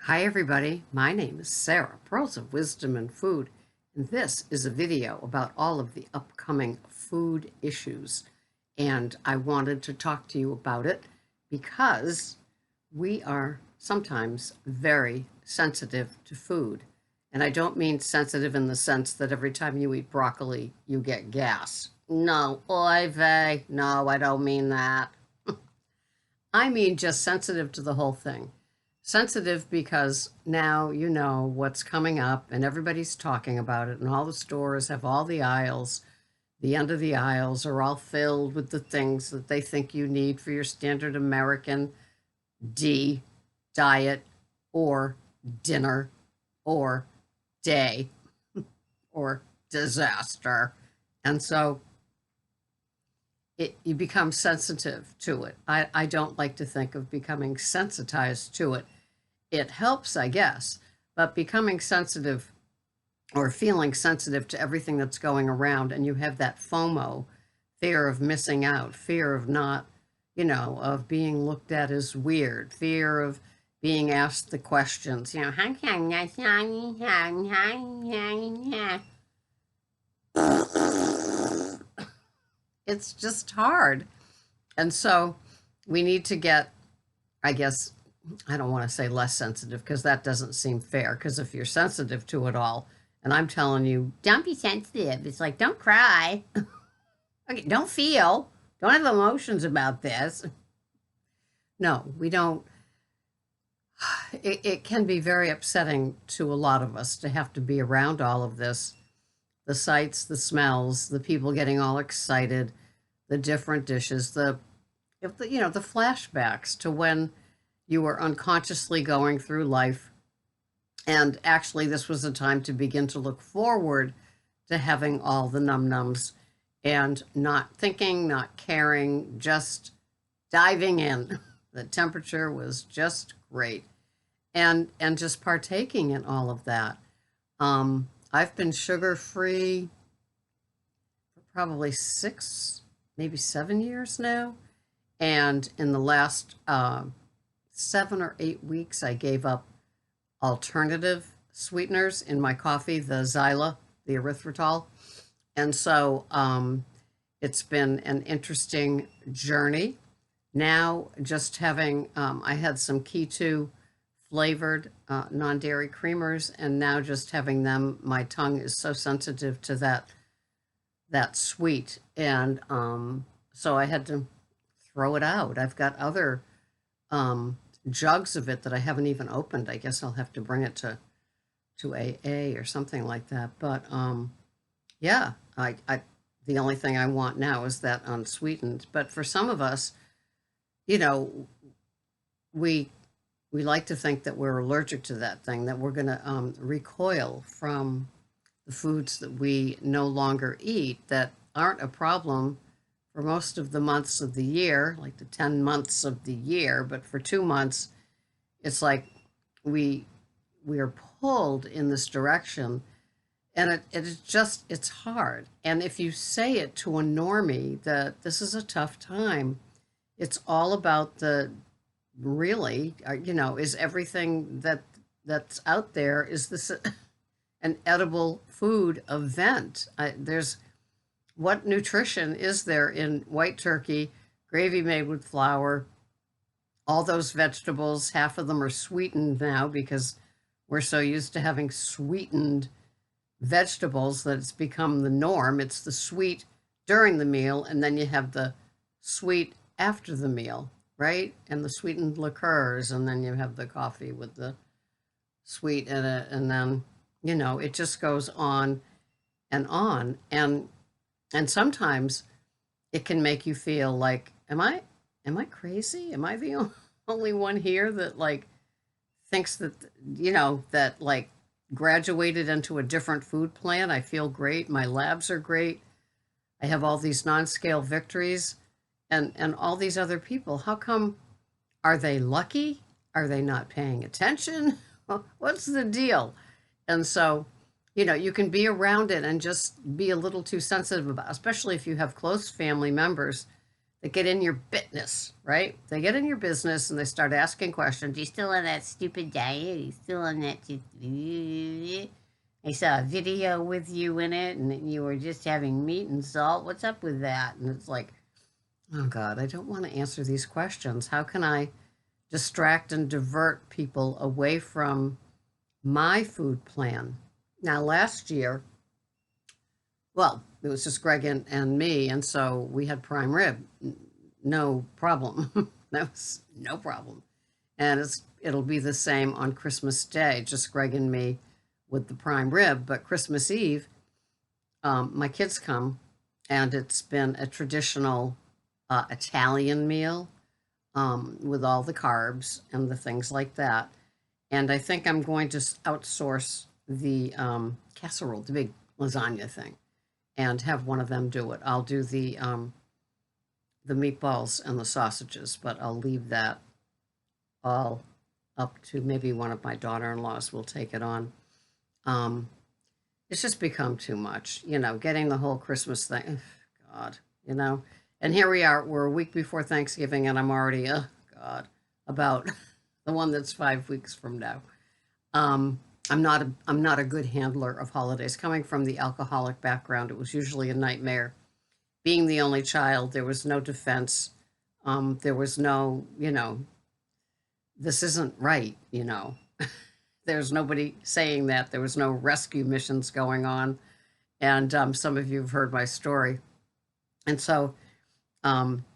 Hi everybody, my name is Sarah, Pearls of Wisdom and Food, and this is a video about all of the upcoming food issues. And I wanted to talk to you about it because we are sometimes very sensitive to food. And I don't mean sensitive in the sense that every time you eat broccoli, you get gas. No, oy vey, no, I don't mean that. I mean just sensitive to the whole thing. Sensitive because now you know what's coming up and everybody's talking about it, and all the stores have all the aisles. The end of the aisles are all filled with the things that they think you need for your standard American D diet or dinner or day or disaster. And so you become sensitive to it. I don't like to think of becoming sensitized to it. It helps, I guess, but becoming sensitive or feeling sensitive to everything that's going around, and you have that FOMO, fear of missing out, fear of not, of being looked at as weird, fear of being asked the questions, it's just hard. And so we need to get, I guess, I don't want to say less sensitive because that doesn't seem fair. Because if you're sensitive to it all, and I'm telling you, don't be sensitive, it's like, don't cry. Okay, don't feel, don't have emotions about this. No, we don't. It can be very upsetting to a lot of us to have to be around all of this, the sights, the smells, the people getting all excited, the different dishes, the flashbacks to when you were unconsciously going through life. And actually, this was a time to begin to look forward to having all the num-nums and not thinking, not caring, just diving in. The temperature was just great. And just partaking in all of that. I've been sugar-free for probably 6, maybe 7 years now. And in the last 7 or 8 weeks, I gave up alternative sweeteners in my coffee, the xyla, the erythritol. And so it's been an interesting journey. Now, just having, I had some Keto flavored non-dairy creamers, and now just having them, my tongue is so sensitive to that sweet. And so I had to throw it out. I've got other jugs of it that I haven't even opened. I guess I'll have to bring it to AA or something like that. But yeah, I the only thing I want now is that unsweetened. But for some of us, you know, we like to think that we're allergic to that thing, that we're going to recoil from the foods that we no longer eat that aren't a problem for most of the months of the year, like the 10 months of the year, but for 2 months, it's like we are pulled in this direction, and it's hard. And if you say it to a normie that this is a tough time, it's all about the really, is everything that's out there, is this an edible food event? There's what nutrition is there in white turkey, gravy made with flour, all those vegetables? Half of them are sweetened now because we're so used to having sweetened vegetables that it's become the norm. It's the sweet during the meal, and then you have the sweet after the meal, right? And the sweetened liqueurs, and then you have the coffee with the sweet in it, and then, it just goes on and on. And sometimes it can make you feel like, am I crazy? Am I the only one here that like thinks that, that like graduated into a different food plan? I feel great. My labs are great. I have all these non-scale victories, and all these other people. How come? Are they lucky? Are they not paying attention? What's the deal? And so, you can be around it and just be a little too sensitive about, especially if you have close family members that get in your business, right? They get in your business and they start asking questions. You still on that stupid diet? You still on that? I saw a video with you in it, and you were just having meat and salt. What's up with that? And it's like, oh God, I don't want to answer these questions. How can I distract and divert people away from my food plan? Now, last year, well, it was just Greg and me, and so we had prime rib. No problem. That was no problem. And it'll be the same on Christmas Day, just Greg and me with the prime rib. But Christmas Eve, my kids come, and it's been a traditional Italian meal with all the carbs and the things like that. And I think I'm going to outsource the casserole, the big lasagna thing, and have one of them do it. I'll do the meatballs and the sausages, but I'll leave that all up to maybe one of my daughter-in-laws will take it on. It's just become too much, getting the whole Christmas thing. God, And here we are, we're a week before Thanksgiving, and I'm already, oh God, about the one that's 5 weeks from now. I'm not a good handler of holidays. Coming from the alcoholic background, it was usually a nightmare. Being the only child, there was no defense. There was no, this isn't right, There's nobody saying that. There was no rescue missions going on. And some of you have heard my story. And so,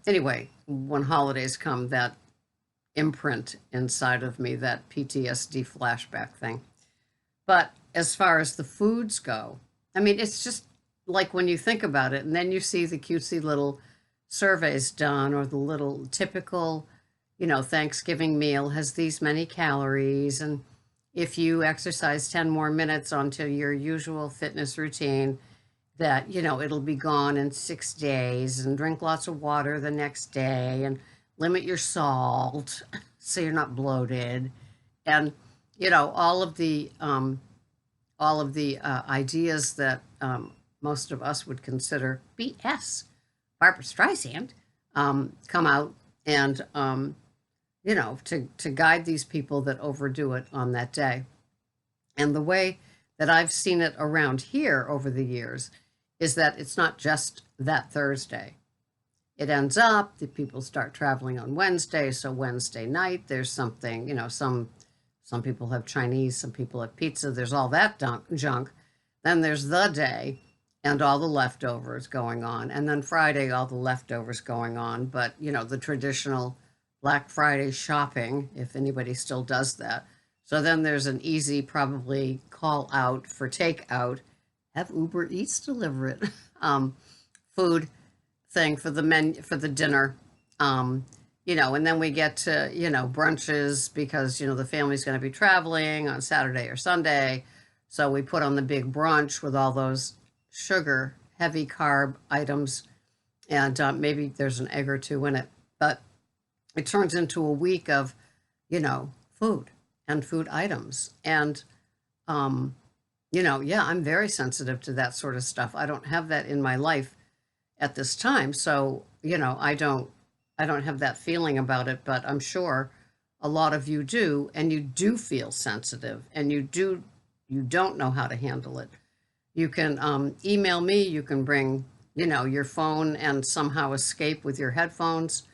anyway, when holidays come, that imprint inside of me, that PTSD flashback thing. But as far as the foods go, I mean, it's just like when you think about it, and then you see the cutesy little surveys done, or the little typical, Thanksgiving meal has these many calories, and if you exercise 10 more minutes onto your usual fitness routine, that, it'll be gone in 6 days, and drink lots of water the next day, and limit your salt so you're not bloated, and, all of the ideas that most of us would consider BS, Barbara Streisand, come out and, to guide these people that overdo it on that day. And the way that I've seen it around here over the years is that it's not just that Thursday. It ends up that people start traveling on Wednesday. So Wednesday night, there's something, some people have Chinese, some people have pizza. There's all that junk. Then there's the day and all the leftovers going on. And then Friday, all the leftovers going on. But, the traditional Black Friday shopping, if anybody still does that. So then there's an easy, probably call out for takeout, have Uber Eats deliver it, food thing for the dinner. And then we get to, brunches because, the family's going to be traveling on Saturday or Sunday. So we put on the big brunch with all those sugar, heavy carb items, and maybe there's an egg or two in it. But it turns into a week of, food and food items. And, I'm very sensitive to that sort of stuff. I don't have that in my life at this time. So, I don't have that feeling about it, but I'm sure a lot of you do, and you do feel sensitive, and you don't know how to handle it. You can email me, you can bring, your phone and somehow escape with your headphones.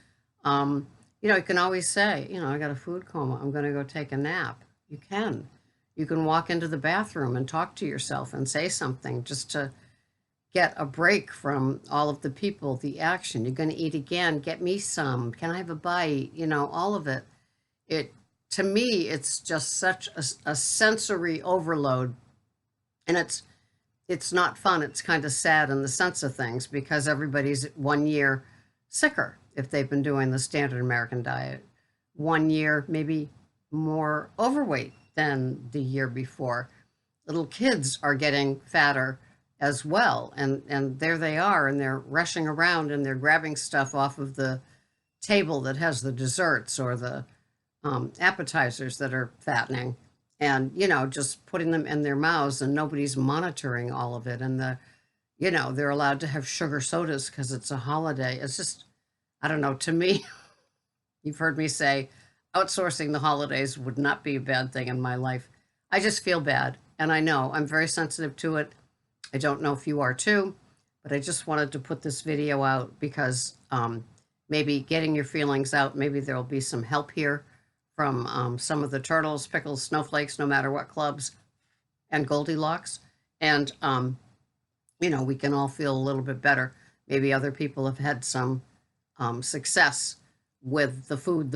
You can always say, I got a food coma, I'm going to go take a nap. You can. You can walk into the bathroom and talk to yourself and say something just to get a break from all of the people, the action. You're going to eat again. Get me some. Can I have a bite? All of it. To me, it's just such a sensory overload, and it's not fun. It's kind of sad in the sense of things because everybody's 1 year sicker if they've been doing the standard American diet. 1 year, maybe more overweight than the year before. Little kids are getting fatter as well, and there they are, and they're rushing around and they're grabbing stuff off of the table that has the desserts or the appetizers that are fattening, and just putting them in their mouths, and nobody's monitoring all of it. And they're allowed to have sugar sodas because it's a holiday. It's just, I don't know, to me, you've heard me say outsourcing the holidays would not be a bad thing in my life. I just feel bad. And I know I'm very sensitive to it. I don't know if you are too, but I just wanted to put this video out because maybe getting your feelings out, maybe there'll be some help here from some of the turtles, pickles, snowflakes, no matter what clubs, and Goldilocks. And, we can all feel a little bit better. Maybe other people have had some success with the food,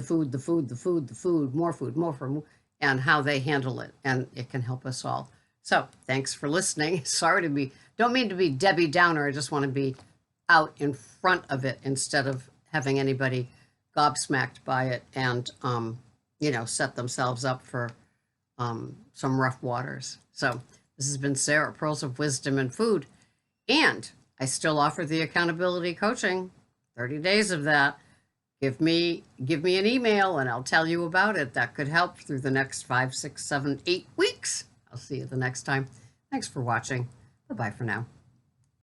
more food, and how they handle it. And it can help us all. So thanks for listening. Sorry to be, don't mean to be Debbie Downer. I just want to be out in front of it instead of having anybody gobsmacked by it and, set themselves up for some rough waters. So this has been Sarah, Pearls of Wisdom and Food. And I still offer the accountability coaching, 30 days of that. Give me an email and I'll tell you about it. That could help through the next 5, 6, 7, 8 weeks. I'll see you the next time. Thanks for watching. Bye-bye for now.